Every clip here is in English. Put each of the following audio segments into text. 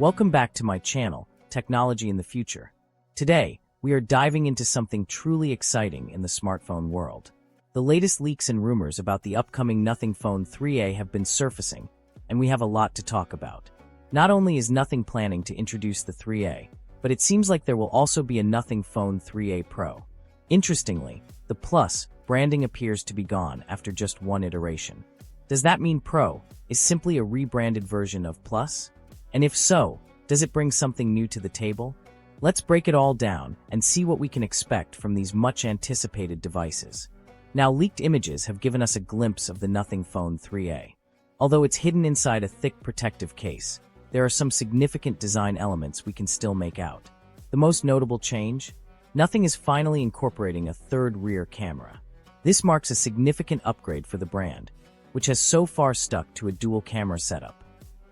Welcome back to my channel, Technology in the Future. Today, we are diving into something truly exciting in the smartphone world. The latest leaks and rumors about the upcoming Nothing Phone 3A have been surfacing, and we have a lot to talk about. Not only is Nothing planning to introduce the 3A, but it seems like there will also be a Nothing Phone 3A Pro. Interestingly, the Plus branding appears to be gone after just one iteration. Does that mean Pro is simply a rebranded version of Plus? And if so, does it bring something new to the table? Let's break it all down and see what we can expect from these much-anticipated devices. Now, leaked images have given us a glimpse of the Nothing Phone 3A. Although it's hidden inside a thick protective case, there are some significant design elements we can still make out. The most notable change? Nothing is finally incorporating a third rear camera. This marks a significant upgrade for the brand, which has so far stuck to a dual camera setup.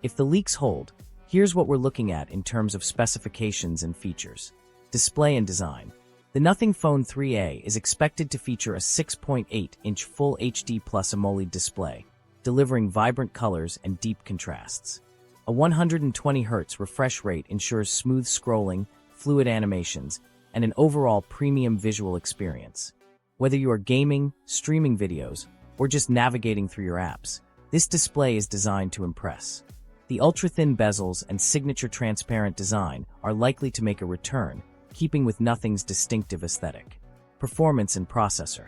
If the leaks hold, here's what we're looking at in terms of specifications and features. Display and design. The Nothing Phone 3A is expected to feature a 6.8-inch Full HD Plus AMOLED display, delivering vibrant colors and deep contrasts. A 120Hz refresh rate ensures smooth scrolling, fluid animations, and an overall premium visual experience. Whether you are gaming, streaming videos, or just navigating through your apps, this display is designed to impress. The ultra-thin bezels and signature transparent design are likely to make a return, keeping with Nothing's distinctive aesthetic. Performance and processor.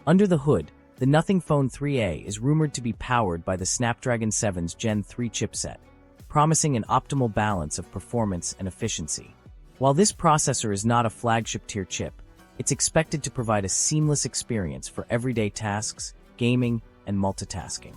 Under the hood, the Nothing Phone 3A is rumored to be powered by the Snapdragon 7's Gen 3 chipset, promising an optimal balance of performance and efficiency. While this processor is not a flagship-tier chip, it's expected to provide a seamless experience for everyday tasks, gaming, and multitasking.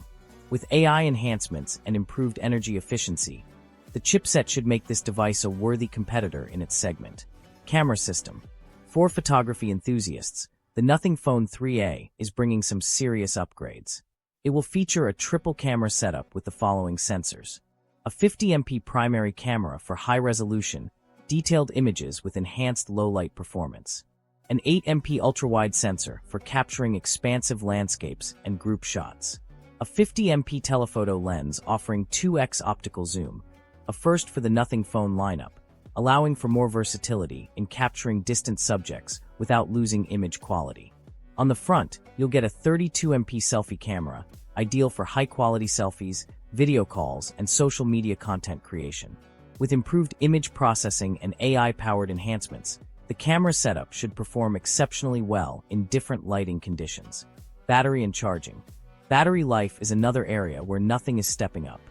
With AI enhancements and improved energy efficiency, the chipset should make this device a worthy competitor in its segment. Camera system. For photography enthusiasts, the Nothing Phone 3A is bringing some serious upgrades. It will feature a triple camera setup with the following sensors: a 50MP primary camera for high-resolution, detailed images with enhanced low-light performance, an 8MP ultra-wide sensor for capturing expansive landscapes and group shots, a 50MP telephoto lens offering 2x optical zoom, a first for the Nothing Phone lineup, allowing for more versatility in capturing distant subjects without losing image quality. On the front, you'll get a 32MP selfie camera, ideal for high-quality selfies, video calls, and social media content creation. With improved image processing and AI-powered enhancements, the camera setup should perform exceptionally well in different lighting conditions. Battery and charging. Battery life is another area where Nothing is stepping up.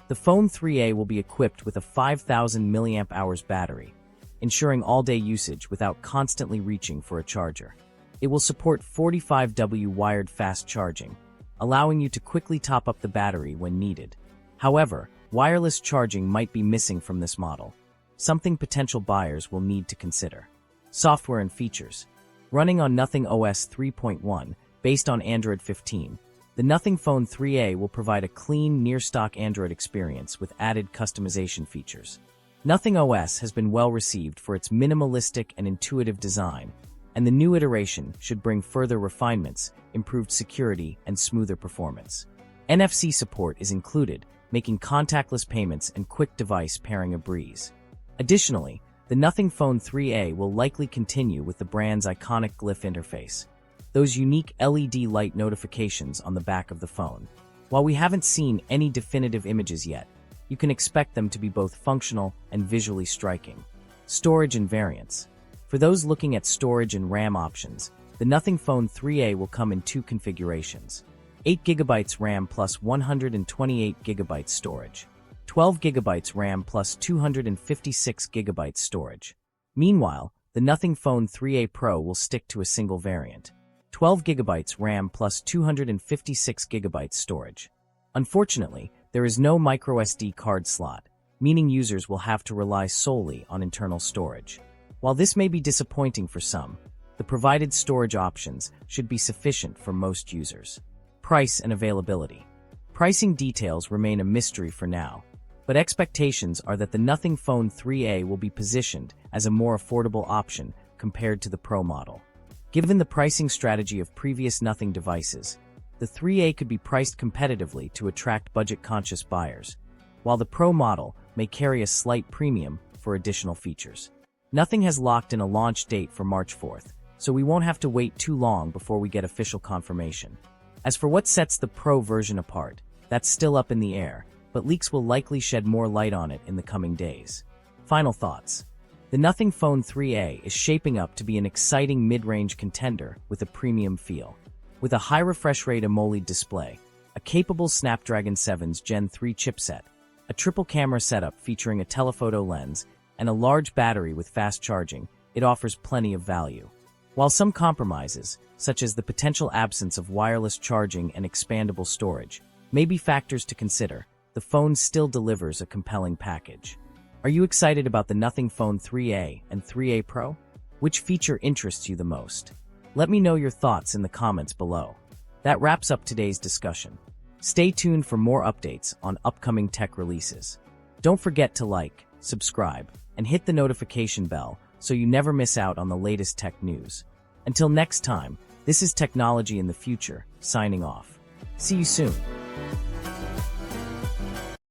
The Phone 3A will be equipped with a 5,000 mAh battery, ensuring all-day usage without constantly reaching for a charger. It will support 45W wired fast charging, allowing you to quickly top up the battery when needed. However, wireless charging might be missing from this model, something potential buyers will need to consider. Software and features. Running on Nothing OS 3.1, based on Android 15, the Nothing Phone 3A will provide a clean, near-stock Android experience with added customization features. Nothing OS has been well received for its minimalistic and intuitive design, and the new iteration should bring further refinements, improved security, and smoother performance. NFC support is included, making contactless payments and quick device pairing a breeze. Additionally, the Nothing Phone 3A will likely continue with the brand's iconic glyph interface, those unique LED light notifications on the back of the phone. While we haven't seen any definitive images yet, you can expect them to be both functional and visually striking. Storage and variants. For those looking at storage and RAM options, the Nothing Phone 3A will come in two configurations: 8GB RAM plus 128GB storage, 12GB RAM plus 256GB storage. Meanwhile, the Nothing Phone 3A Pro will stick to a single variant: 12GB RAM plus 256GB storage. Unfortunately, there is no microSD card slot, meaning users will have to rely solely on internal storage. While this may be disappointing for some, the provided storage options should be sufficient for most users. Price and availability. Pricing details remain a mystery for now, but expectations are that the Nothing Phone 3A will be positioned as a more affordable option compared to the Pro model. Given the pricing strategy of previous Nothing devices, the 3A could be priced competitively to attract budget-conscious buyers, while the Pro model may carry a slight premium for additional features. Nothing has locked in a launch date for March 4th, so we won't have to wait too long before we get official confirmation. As for what sets the Pro version apart, that's still up in the air, but leaks will likely shed more light on it in the coming days. Final thoughts. The Nothing Phone 3A is shaping up to be an exciting mid-range contender with a premium feel. With a high refresh rate AMOLED display, a capable Snapdragon 7's Gen 3 chipset, a triple camera setup featuring a telephoto lens, and a large battery with fast charging, it offers plenty of value. While some compromises, such as the potential absence of wireless charging and expandable storage, may be factors to consider, the phone still delivers a compelling package. Are you excited about the Nothing Phone 3A and 3A Pro? Which feature interests you the most? Let me know your thoughts in the comments below. That wraps up today's discussion. Stay tuned for more updates on upcoming tech releases. Don't forget to like, subscribe, and hit the notification bell so you never miss out on the latest tech news. Until next time, this is Technology in the Future, signing off. See you soon.